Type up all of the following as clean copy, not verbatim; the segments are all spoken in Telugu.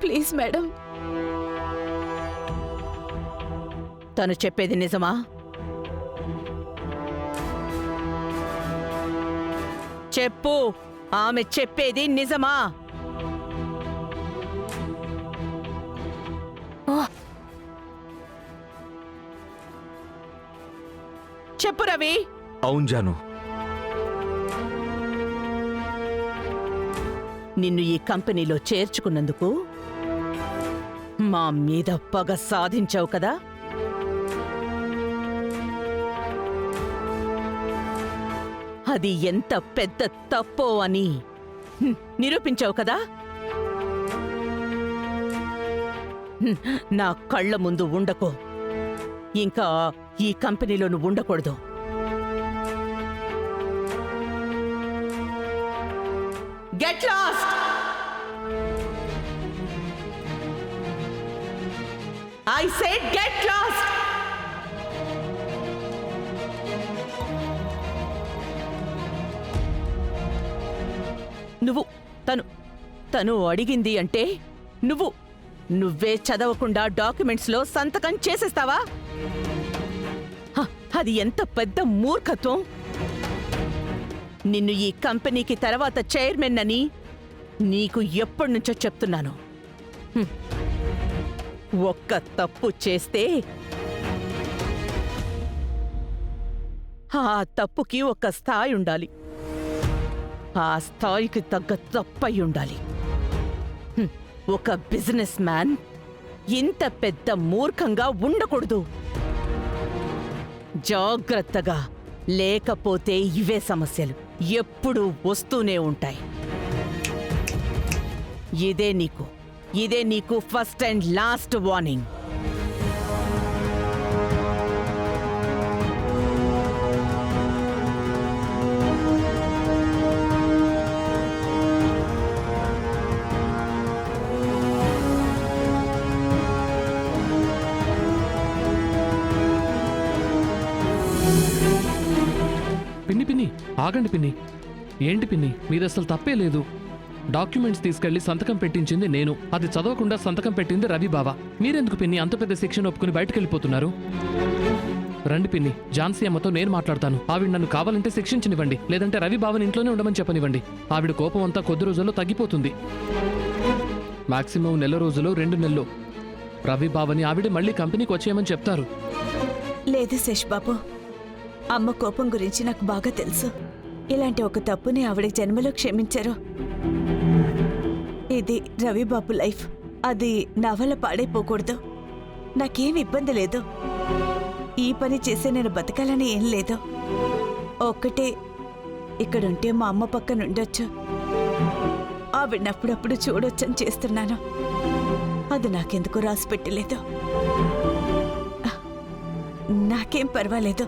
Please madam. తను చెప్పేది నిజమా? చెప్పు, ఆమె చెప్పేది నిజమా? చెప్పు రవి. అవును జాను. నిన్ను ఈ కంపెనీలో చేర్చుకున్నందుకు మా మీద పగ సాధించావు కదా? అది ఎంత పెద్ద తప్పో అని నిరూపించావు కదా? నా కళ్ళ ముందు ఉండకో. ఇంకా ఈ కంపెనీలో నువ్వు ఉండకూడదు. Get lost! I said get lost! నువ్వు తను అడిగింది అంటే నువ్వే చదవకుండా డాక్యుమెంట్స్లో సంతకం చేసేస్తావా? అది ఎంత పెద్ద మూర్ఖత్వం! నిన్ను ఈ కంపెనీకి తర్వాత చైర్మన్ అని నీకు ఎప్పటినుంచో చెప్తున్నాను. ఒక్క తప్పు చేస్తే ఆ తప్పుకి ఒక స్థాయి ఉండాలి. ఆ స్థాయికి తగ్గ తప్పై ఉండాలి. ఒక బిజినెస్ మ్యాన్ ఇంత పెద్ద మూర్ఖంగా ఉండకూడదు. జాగ్రత్తగా, లేకపోతే ఇవే సమస్యలు ఎప్పుడూ వస్తూనే ఉంటాయి. ఇదే నీకు ఫస్ట్ అండ్ లాస్ట్ వార్నింగ్. పిన్ని ఆగండి పిన్ని. ఏంటి పిన్ని, మీదసలు తప్పే లేదు. డాక్యుమెంట్స్ తీసుకెళ్లి సంతకం పెట్టించింది నేను. అది చదవకుండా సంతకం పెట్టింది రవి బావ. మీరెందుకు పిన్ని అంత పెద్ద శిక్షణ ఒప్పుకుని బయటకెళ్ళిపోతున్నారు? రండి పిన్ని, ఝాన్సీ అమ్మతో నేను మాట్లాడతాను. ఆవిడ నన్ను కావాలంటే శిక్షించనివ్వండి, లేదంటే రవి బావని ఇంట్లోనే ఉండమని చెప్పనివ్వండి. ఆవిడ కోపం అంతా కొద్ది రోజుల్లో తగ్గిపోతుంది. మాక్సిమం నెల రోజులు 2 నెలలు రవి బావని ఆవిడ మళ్ళీ కంపెనీకి వచ్చేయమని చెప్తారు. లేదు శేష్ బాబు, అమ్మ కోపం గురించి నాకు బాగా తెలుసు. ఇలాంటి ఒక తప్పుని ఆవిడ జన్మలో క్షమించరు. ఇది రవిబాబు లైఫ్. అది నా వల్ల పాడైపోకూడదు. నాకేం ఇబ్బంది లేదు. ఈ పని చేసే నేను బతకాలని ఏం లేదు. ఒక్కటే, ఇక్కడుంటే మా అమ్మ పక్కన ఉండొచ్చు, ఆవిడనప్పుడప్పుడు చూడొచ్చని చేస్తున్నాను. అది నాకెందుకు రాసి పెట్టలేదు. నాకేం పర్వాలేదు,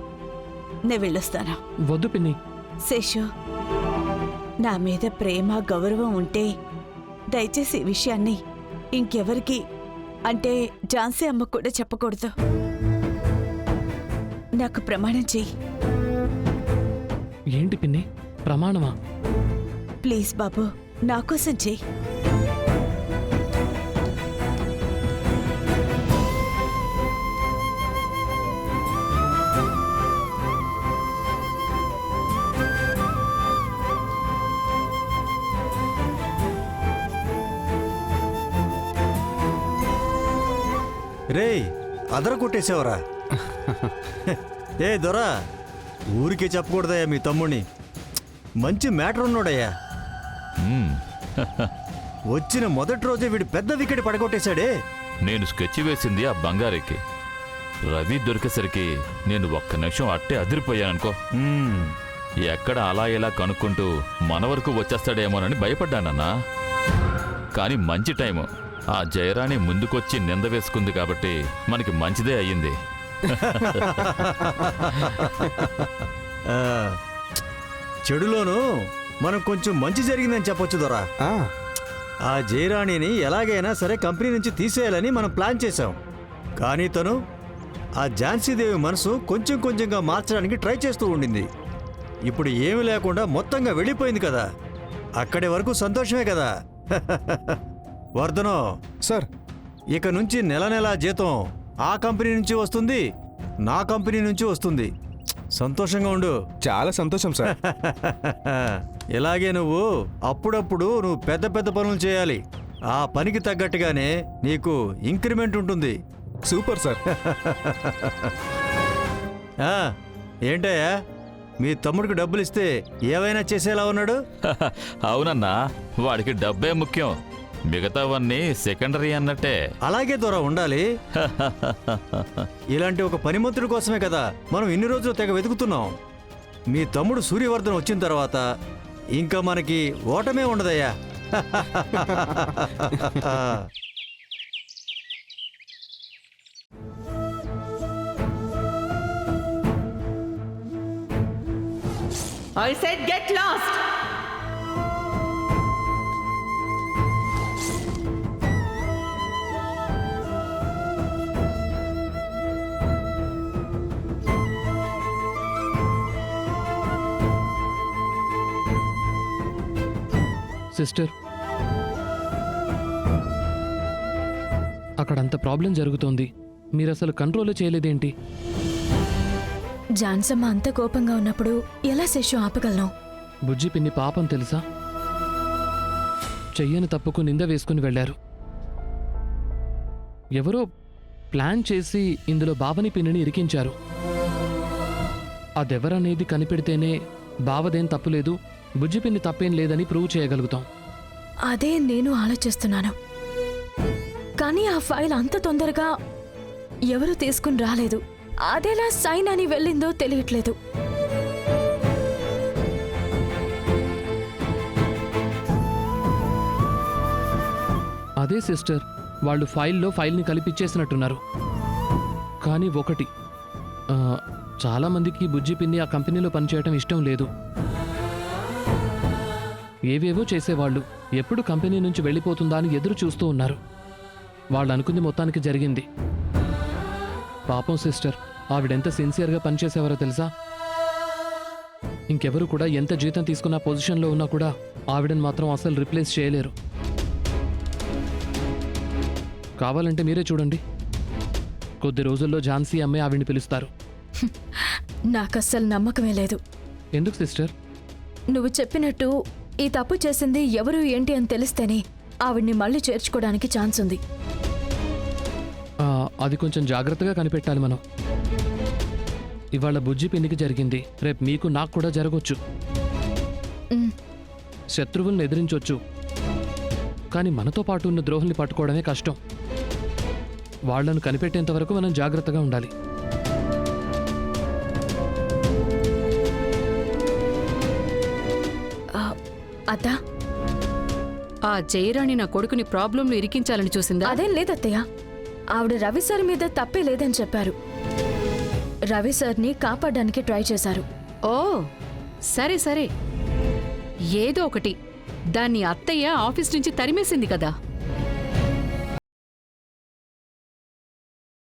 నేను వెళ్ళొస్తాను. వద్దు పిన్ని. శేషు, నా మీద ప్రేమ గౌరవం ఉంటే దయచేసి ఈ విషయాన్ని ఇంకెవరికి, అంటే ఝాన్సీ అమ్మ కూడా చెప్పకూడదు. నాకు ప్రమాణం చెయ్యి. ఏంటి పిన్ని, ప్రమాణమా? ప్లీజ్ బాబు, నా కోసం చెయ్యి. రేయ్, అదర కొట్టేసావరా? ఏ దొరా, ఊరికే చెప్పకూడదయ్యా మీ తమ్ముడిని. మంచి మ్యాటర్ ఉన్నాడయ్యా. వచ్చిన మొదటి రోజే వీడు పెద్ద వికెట్ పడగొట్టేశాడే. నేను స్కెచ్ వేసింది ఆ బంగారెక్కి. రవి దొరికేసరికి నేను ఒక్క నిమిషం అట్టే అదిరిపోయాననుకో. ఎక్కడ అలా ఇలా కనుక్కుంటూ మన వరకు వచ్చేస్తాడేమోనని భయపడ్డానన్నా. కానీ మంచి టైము. ఆ జయరాణి ముందుకొచ్చి నింద వేసుకుంది కాబట్టి మనకి మంచిదే అయ్యింది. చెడులోనూ మనం కొంచెం మంచి జరిగిందని చెప్పొచ్చు దొరా. ఆ జయరాణిని ఎలాగైనా సరే కంపెనీ నుంచి తీసేయాలని మనం ప్లాన్ చేశాం. కానీ తను ఆ ఝాన్సీదేవి మనసు కొంచెం కొంచెంగా మార్చడానికి ట్రై చేస్తూ ఉండింది. ఇప్పుడు ఏమీ లేకుండా మొత్తంగా వెళ్ళిపోయింది కదా. అక్కడి వరకు సంతోషమే కదా. వర్ధనో, సార్. ఇక నుంచి నెల నెలా జీతం ఆ కంపెనీ నుంచి వస్తుంది, నా కంపెనీ నుంచి వస్తుంది. సంతోషంగా ఉండు. చాలా సంతోషం సార్. ఇలాగే నువ్వు అప్పుడప్పుడు నువ్వు పెద్ద పెద్ద పనులు చేయాలి. ఆ పనికి తగ్గట్టుగానే నీకు ఇంక్రిమెంట్ ఉంటుంది. Super sir. ఆ, ఏంటయ్యా, మీ తమ్ముడికి డబ్బులు ఇస్తే ఏవైనా చేసేలా ఉన్నాడు? అవునన్నా, వాడికి డబ్బే ముఖ్యం, మిగతావన్నీ సెకండరీ అన్నట్టే. అలాగే దొర ఉండాలి. ఇలాంటి ఒక పనిమంతుడి కోసమే కదా మనం ఇన్ని రోజులు తెగ వెతుకుతున్నాం. మీ తమ్ముడు సూర్యవర్ధన్ వచ్చిన తర్వాత ఇంకా మనకి ఓటమే ఉండదయ్యా. I said get lost! Sister, అక్కడంత ప్రాబ్లం జరుగుతోంది, మీరు అసలు కంట్రోల్ చేయలేదేంటి? జాన్సమ్మ అంత కోపంగా ఉన్నప్పుడు ఎలా శేషు ఆపగలను? బుజ్జి పిన్ని పాపం తెలుసా, చెయ్యని తప్పుకు నింద వేసుకుని వెళ్లారు. ఎవరో ప్లాన్ చేసి ఇందులో బావని పిన్నిని ఇరికించారు. అదెవరనేది కనిపెడితేనే బావదేం తప్పులేదు, బుజ్జి పిన్ని తప్పేం లేదని ప్రూవ్ చేయగలుగుతాం. అదే నేను ఆలోచిస్తున్నాను. కానీ ఆ ఫైల్ అంత తొందరగా ఎవరు తీసుకుని రాలేదు. అదెలా సైన్ అని వెళ్ళిందో తెలియట్లేదు. అదే సిస్టర్, వాళ్ళు ఫైల్ని కలిపిచ్చేసినట్టున్నారు. కానీ ఒకటి, చాలామందికి బుజ్జి పిన్ని ఆ కంపెనీలో పనిచేయటం ఇష్టం లేదు. ఏవేవో చేసేవాళ్ళు ఎప్పుడు కంపెనీ నుంచి వెళ్ళిపోతుందా అని ఎదురు చూస్తూ ఉన్నారు. వాళ్ళు అనుకుంది మొత్తానికి జరిగింది. పాపం సిస్టర్, ఆవిడెంత సిన్సియర్గా పనిచేసేవారో తెలుసా? ఇంకెవరు కూడా ఎంత జీతం తీసుకున్న పొజిషన్లో ఉన్నా కూడా ఆవిడని మాత్రం అసలు రిప్లేస్ చేయలేరు. కావాలంటే మీరే చూడండి, కొద్ది రోజుల్లో ఝాన్సీ అమ్మే ఆవిడ్ని పిలుస్తారు. నాకస్సలు నమ్మకమే లేదు. ఎందుకు సిస్టర్? నువ్వు చెప్పినట్టు ఈ తప్పు చేసింది ఎవరు ఏంటి అని తెలిస్తేనే ఆవిడ్ని మళ్ళీ చేర్చుకోవడానికి ఛాన్స్ ఉంది. అది కొంచెం జాగ్రత్తగా కనిపెట్టాలి మనం. ఇవాళ బుజ్జి పిన్నికి జరిగింది, రేపు మీకు నాకు కూడా జరగొచ్చు. శత్రువులను ఎదిరించొచ్చు, కానీ మనతో పాటు ఉన్న ద్రోహుల్ని పట్టుకోవడమే కష్టం. వాళ్లను కనిపెట్టేంత వరకు మనం జాగ్రత్తగా ఉండాలి. అత్తా, ఆ జయరాణి నా కొడుకుని ప్రాబ్లంలో ఇరికించాలని చూసిందా? అదేం లేదత్తయ్య. ఆవిడ రవి సార్ మీద తప్పే లేదని చెప్పారు. రవి సార్ని కాపాడడానికి ట్రై చేశారు. ఓ సరే సరే, ఏదో ఒకటి. దాన్ని అత్తయ్య ఆఫీస్ నుంచి తరిమేసింది కదా.